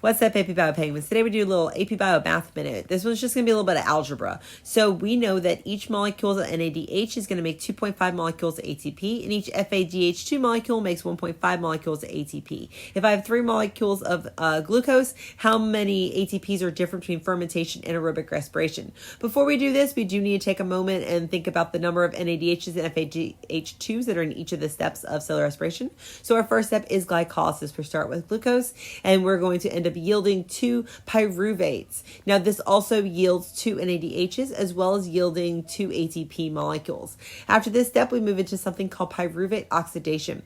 What's up, AP Bio Penguins? Today we do a little AP Bio Math Minute. This one's just going to be a little bit of algebra. So we know that each molecule of NADH is going to make 2.5 molecules of ATP, and each FADH2 molecule makes 1.5 molecules of ATP. If I have 3 molecules of glucose, how many ATPs are different between fermentation and aerobic respiration? Before we do this, we do need to take a moment and think about the number of NADHs and FADH2s that are in each of the steps of cellular respiration. So our first step is glycolysis. We start with glucose, and we're going to end up yielding 2 pyruvates. Now this also yields 2 NADHs as well as yielding 2 ATP molecules. After this step, we move into something called pyruvate oxidation.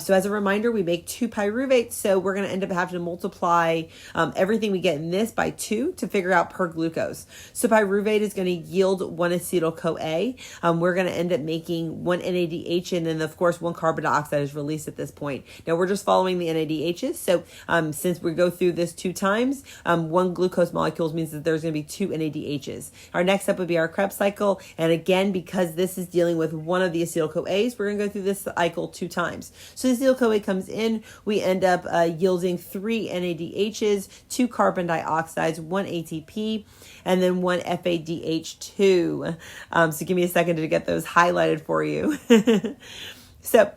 So as a reminder, we make 2 pyruvates, so we're going to end up having to multiply everything we get in this by 2 to figure out per glucose. So pyruvate is going to yield 1 acetyl-CoA. We're going to end up making 1 NADH, and then of course 1 carbon dioxide is released at this point. Now we're just following the NADHs, so since we go through this 2 times, 1 glucose molecule means that there's going to be 2 NADHs. Our next step would be our Krebs cycle, and again, because this is dealing with one of the acetyl-CoAs, we're going to go through this cycle 2 times. So the acetyl-CoA comes in, we end up yielding 3 NADHs, 2 carbon dioxides, 1 ATP, and then 1 FADH2. So give me a second to get those highlighted for you. So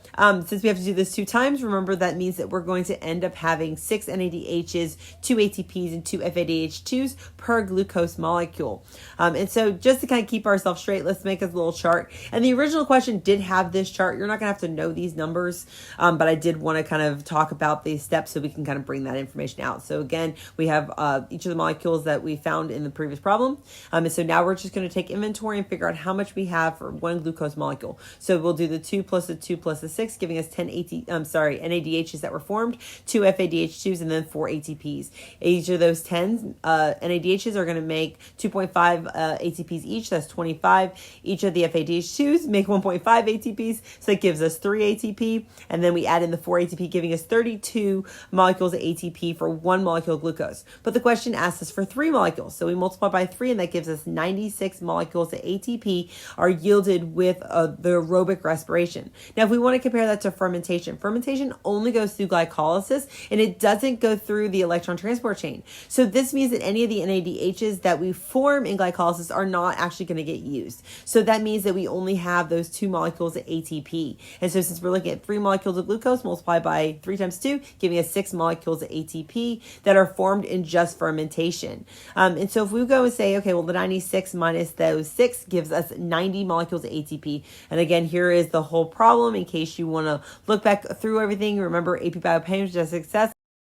since we have to do this 2 times, remember that means that we're going to end up having 6 NADHs, 2 ATPs, and 2 FADH2s per glucose molecule. And so just to kind of keep ourselves straight, let's make a little chart. And the original question did have this chart. You're not going to have to know these numbers, but I did want to kind of talk about these steps so we can kind of bring that information out. So again, we have each of the molecules that we found in the previous problem. And so now we're just going to take inventory and figure out how much we have for 1 glucose molecule. So we'll do the 2 plus the 2 plus the 6, giving us 10 NADHs that were formed, 2 FADH2s, and then 4 ATPs. Each of those 10 NADHs are going to make 2.5 ATPs each. That's 25. Each of the FADH2s make 1.5 ATPs, so that gives us 3 ATP. And then we add in the 4 ATP, giving us 32 molecules of ATP for 1 molecule of glucose. But the question asks us for 3 molecules, so we multiply by 3, and that gives us 96 molecules of ATP are yielded with the aerobic respiration. Now, if we want to compare that to fermentation, fermentation only goes through glycolysis, and it doesn't go through the electron transport chain. So this means that any of the NADHs that we form in glycolysis are not actually going to get used. So that means that we only have those 2 molecules of ATP. And so since we're looking at 3 molecules of glucose multiplied by 3 times 2, giving us 6 molecules of ATP that are formed in just fermentation. And so if we go and say, okay, well, the 96 minus those 6 gives us 90 molecules of ATP. And again, here is the whole problem in case you want to look back through everything. Remember, AP Bio Penguins to success.